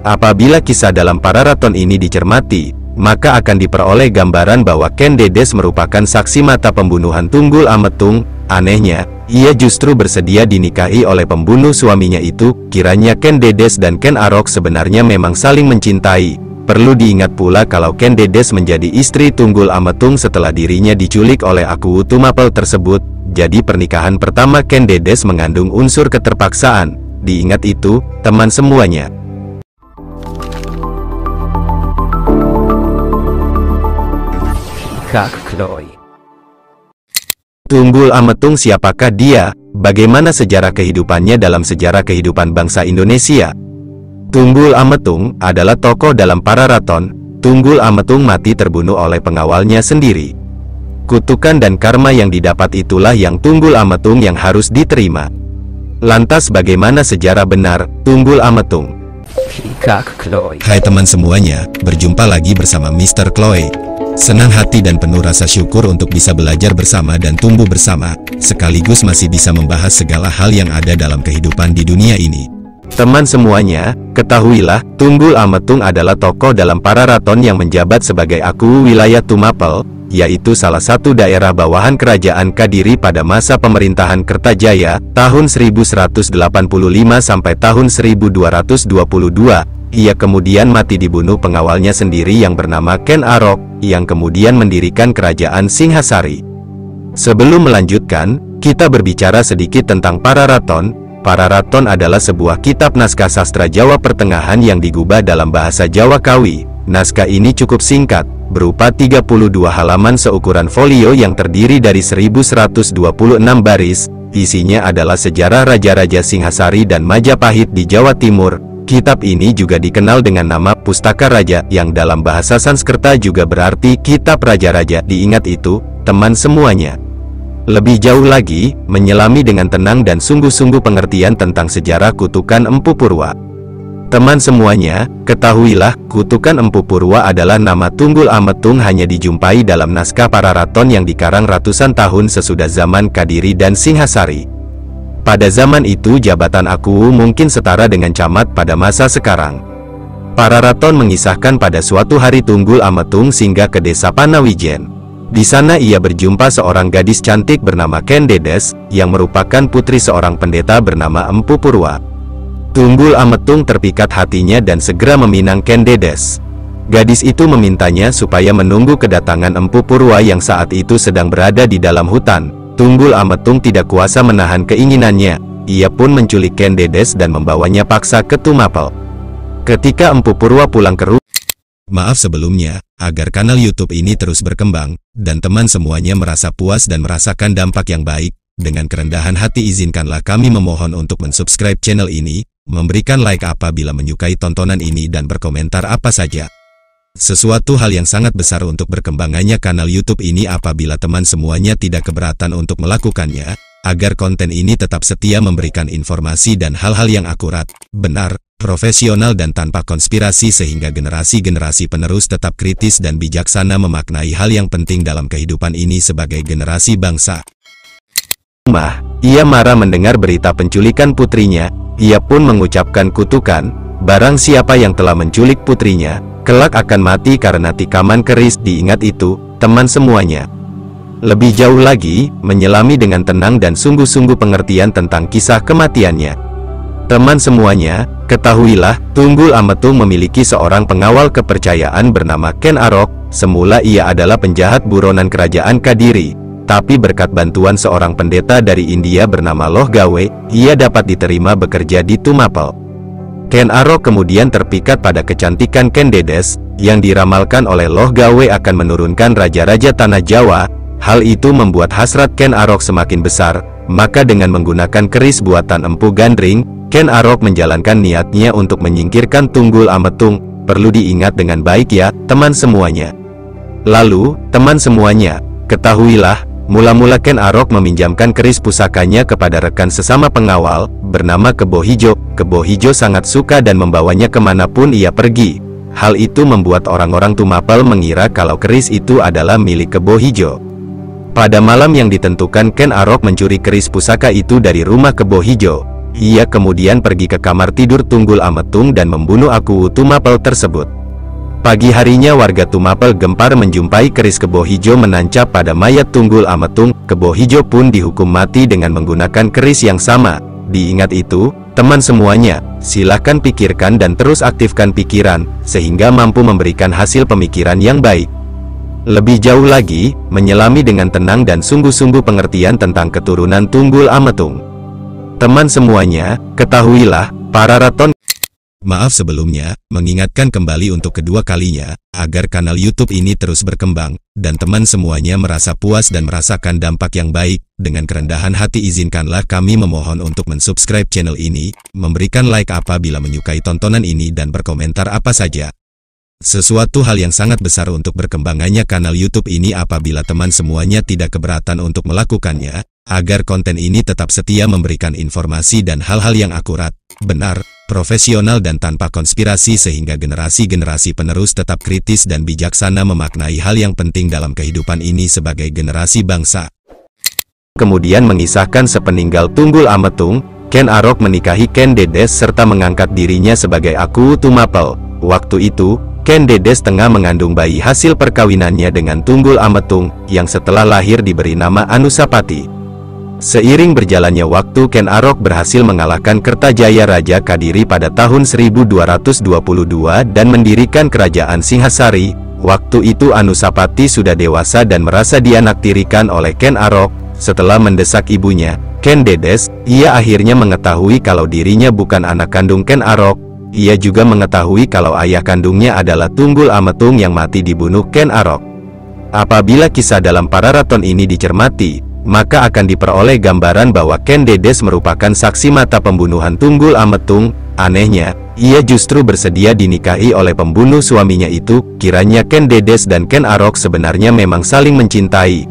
Apabila kisah dalam Pararaton ini dicermati, maka akan diperoleh gambaran bahwa Ken Dedes merupakan saksi mata pembunuhan Tunggul Ametung. Anehnya, ia justru bersedia dinikahi oleh pembunuh suaminya itu. Kiranya Ken Dedes dan Ken Arok sebenarnya memang saling mencintai. Perlu diingat pula kalau Ken Dedes menjadi istri Tunggul Ametung setelah dirinya diculik oleh Aku Tumapel tersebut. Jadi pernikahan pertama Ken Dedes mengandung unsur keterpaksaan. Diingat itu, teman semuanya. Kak Chloe. Tunggul Ametung siapakah dia? Bagaimana sejarah kehidupannya dalam sejarah kehidupan bangsa Indonesia? Tunggul Ametung adalah tokoh dalam Pararaton. Tunggul Ametung mati terbunuh oleh pengawalnya sendiri. Kutukan dan karma yang didapat itulah yang Tunggul Ametung yang harus diterima. Lantas bagaimana sejarah benar Tunggul Ametung? Kak Chloe. Hai teman semuanya, berjumpa lagi bersama Mr. Chloe. Senang hati dan penuh rasa syukur untuk bisa belajar bersama dan tumbuh bersama, sekaligus masih bisa membahas segala hal yang ada dalam kehidupan di dunia ini. Teman semuanya, ketahuilah, Tunggul Ametung adalah tokoh dalam Pararaton yang menjabat sebagai Aku Wilayah Tumapel, yaitu salah satu daerah bawahan Kerajaan Kadiri pada masa pemerintahan Kertajaya, tahun 1185 sampai tahun 1222. Ia kemudian mati dibunuh pengawalnya sendiri yang bernama Ken Arok, yang kemudian mendirikan Kerajaan Singhasari. Sebelum melanjutkan, kita berbicara sedikit tentang Pararaton. Pararaton adalah sebuah kitab naskah sastra Jawa Pertengahan yang digubah dalam bahasa Jawa Kawi. Naskah ini cukup singkat, berupa 32 halaman seukuran folio yang terdiri dari 1126 baris. Isinya adalah sejarah Raja-Raja Singhasari dan Majapahit di Jawa Timur. Kitab ini juga dikenal dengan nama Pustaka Raja, yang dalam bahasa Sanskerta juga berarti Kitab Raja-Raja. Diingat itu, teman semuanya. Lebih jauh lagi, menyelami dengan tenang dan sungguh-sungguh pengertian tentang sejarah kutukan Empu Purwa. Teman semuanya, ketahuilah, kutukan Empu Purwa adalah nama Tunggul Ametung hanya dijumpai dalam naskah Pararaton yang dikarang ratusan tahun sesudah zaman Kadiri dan Singhasari. Pada zaman itu jabatan Aku mungkin setara dengan camat pada masa sekarang. Pararaton mengisahkan pada suatu hari Tunggul Ametung singgah ke desa Panawijen. Di sana ia berjumpa seorang gadis cantik bernama Ken Dedes, yang merupakan putri seorang pendeta bernama Empu Purwa. Tunggul Ametung terpikat hatinya dan segera meminang Ken Dedes. Gadis itu memintanya supaya menunggu kedatangan Empu Purwa yang saat itu sedang berada di dalam hutan. Tunggul Ametung tidak kuasa menahan keinginannya. Ia pun menculik Ken Dedes dan membawanya paksa ke Tumapel. Ketika Empu Purwa pulang ke rumah, Maaf sebelumnya, agar kanal YouTube ini terus berkembang, dan teman semuanya merasa puas dan merasakan dampak yang baik, dengan kerendahan hati izinkanlah kami memohon untuk mensubscribe channel ini, memberikan like apabila menyukai tontonan ini dan berkomentar apa saja. Sesuatu hal yang sangat besar untuk berkembangannya kanal YouTube ini apabila teman semuanya tidak keberatan untuk melakukannya, agar konten ini tetap setia memberikan informasi dan hal-hal yang akurat, benar, profesional dan tanpa konspirasi sehingga generasi-generasi penerus tetap kritis dan bijaksana memaknai hal yang penting dalam kehidupan ini sebagai generasi bangsa. Ia marah mendengar berita penculikan putrinya. Ia pun mengucapkan kutukan, barang siapa yang telah menculik putrinya, kelak akan mati karena tikaman keris. Diingat itu, teman semuanya. Lebih jauh lagi, menyelami dengan tenang dan sungguh-sungguh pengertian tentang kisah kematiannya. Teman semuanya, ketahuilah, Tunggul Ametung memiliki seorang pengawal kepercayaan bernama Ken Arok. Semula ia adalah penjahat buronan kerajaan Kadiri, tapi berkat bantuan seorang pendeta dari India bernama Loh Gawe, ia dapat diterima bekerja di Tumapel. Ken Arok kemudian terpikat pada kecantikan Ken Dedes, yang diramalkan oleh Loh Gawe akan menurunkan raja-raja tanah Jawa. Hal itu membuat hasrat Ken Arok semakin besar, maka dengan menggunakan keris buatan Empu Gandring, Ken Arok menjalankan niatnya untuk menyingkirkan Tunggul Ametung. Perlu diingat dengan baik ya, teman semuanya. Lalu, teman semuanya, ketahuilah, mula-mula Ken Arok meminjamkan keris pusakanya kepada rekan sesama pengawal, bernama Kebo Hijo. Kebo Hijo sangat suka dan membawanya kemanapun ia pergi. Hal itu membuat orang-orang Tumapel mengira kalau keris itu adalah milik Kebo Hijo. Pada malam yang ditentukan Ken Arok mencuri keris pusaka itu dari rumah Kebo Hijo. Ia kemudian pergi ke kamar tidur Tunggul Ametung dan membunuh Aku Tumapel tersebut. Pagi harinya warga Tumapel gempar menjumpai keris kebo hijau menancap pada mayat Tunggul Ametung. Kebo hijau pun dihukum mati dengan menggunakan keris yang sama. Diingat itu, teman semuanya, silahkan pikirkan dan terus aktifkan pikiran, sehingga mampu memberikan hasil pemikiran yang baik. Lebih jauh lagi, menyelami dengan tenang dan sungguh-sungguh pengertian tentang keturunan Tunggul Ametung. Teman semuanya, ketahuilah, para raton. Maaf sebelumnya, mengingatkan kembali untuk kedua kalinya, agar kanal YouTube ini terus berkembang, dan teman semuanya merasa puas dan merasakan dampak yang baik. Dengan kerendahan hati izinkanlah kami memohon untuk mensubscribe channel ini, memberikan like apabila menyukai tontonan ini dan berkomentar apa saja. Sesuatu hal yang sangat besar untuk berkembangannya kanal YouTube ini apabila teman semuanya tidak keberatan untuk melakukannya, agar konten ini tetap setia memberikan informasi dan hal-hal yang akurat, benar, profesional dan tanpa konspirasi sehingga generasi-generasi penerus tetap kritis dan bijaksana memaknai hal yang penting dalam kehidupan ini sebagai generasi bangsa. Kemudian mengisahkan sepeninggal Tunggul Ametung, Ken Arok menikahi Ken Dedes serta mengangkat dirinya sebagai Aku Tumapel. Waktu itu, Ken Dedes tengah mengandung bayi hasil perkawinannya dengan Tunggul Ametung, yang setelah lahir diberi nama Anusapati. Seiring berjalannya waktu Ken Arok berhasil mengalahkan Kertajaya Raja Kadiri pada tahun 1222 dan mendirikan kerajaan Singhasari. Waktu itu Anusapati sudah dewasa dan merasa dianaktirikan oleh Ken Arok. Setelah mendesak ibunya, Ken Dedes, ia akhirnya mengetahui kalau dirinya bukan anak kandung Ken Arok. Ia juga mengetahui kalau ayah kandungnya adalah Tunggul Ametung yang mati dibunuh Ken Arok. Apabila kisah dalam para raton ini dicermati, maka akan diperoleh gambaran bahwa Ken Dedes merupakan saksi mata pembunuhan Tunggul Ametung. Anehnya, ia justru bersedia dinikahi oleh pembunuh suaminya itu. Kiranya Ken Dedes dan Ken Arok sebenarnya memang saling mencintai.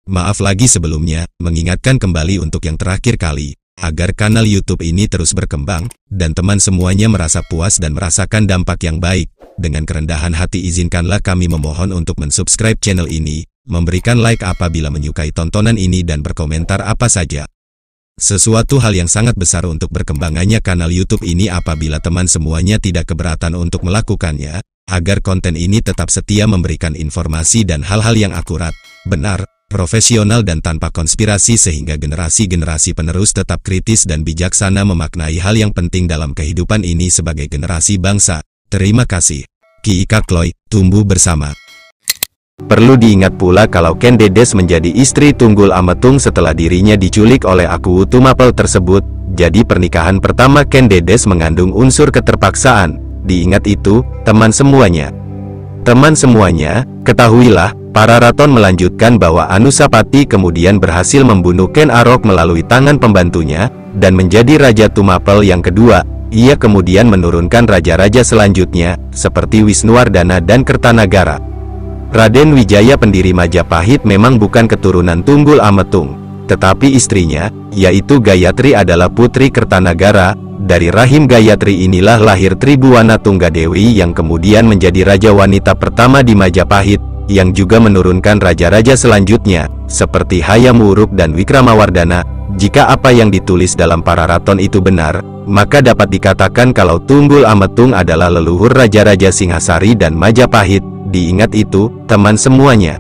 Maaf lagi sebelumnya, mengingatkan kembali untuk yang terakhir kali, agar kanal YouTube ini terus berkembang, dan teman semuanya merasa puas dan merasakan dampak yang baik. Dengan kerendahan hati izinkanlah kami memohon untuk mensubscribe channel ini, memberikan like apabila menyukai tontonan ini dan berkomentar apa saja. Sesuatu hal yang sangat besar untuk berkembangannya kanal YouTube ini apabila teman semuanya tidak keberatan untuk melakukannya, agar konten ini tetap setia memberikan informasi dan hal-hal yang akurat, benar, profesional dan tanpa konspirasi sehingga generasi-generasi penerus tetap kritis dan bijaksana memaknai hal yang penting dalam kehidupan ini sebagai generasi bangsa. Terima kasih. Ki Ika Kloy, tumbuh bersama. Perlu diingat pula kalau Ken Dedes menjadi istri Tunggul Ametung setelah dirinya diculik oleh Aku Tumapel tersebut. Jadi pernikahan pertama Ken Dedes mengandung unsur keterpaksaan. Diingat itu, teman semuanya. Teman semuanya, ketahuilah, para raton melanjutkan bahwa Anusapati kemudian berhasil membunuh Ken Arok melalui tangan pembantunya, dan menjadi Raja Tumapel yang kedua. Ia kemudian menurunkan raja-raja selanjutnya, seperti Wisnuwardana dan Kertanagara. Raden Wijaya pendiri Majapahit memang bukan keturunan Tunggul Ametung, tetapi istrinya, yaitu Gayatri adalah putri Kertanagara. Dari rahim Gayatri inilah lahir Tribuwana Tunggadewi yang kemudian menjadi raja wanita pertama di Majapahit, yang juga menurunkan raja-raja selanjutnya, seperti Hayam Wuruk dan Wikramawardana. Jika apa yang ditulis dalam para raton itu benar, maka dapat dikatakan kalau Tunggul Ametung adalah leluhur raja-raja Singhasari dan Majapahit. Diingat itu, teman semuanya.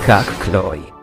Kak Kloy.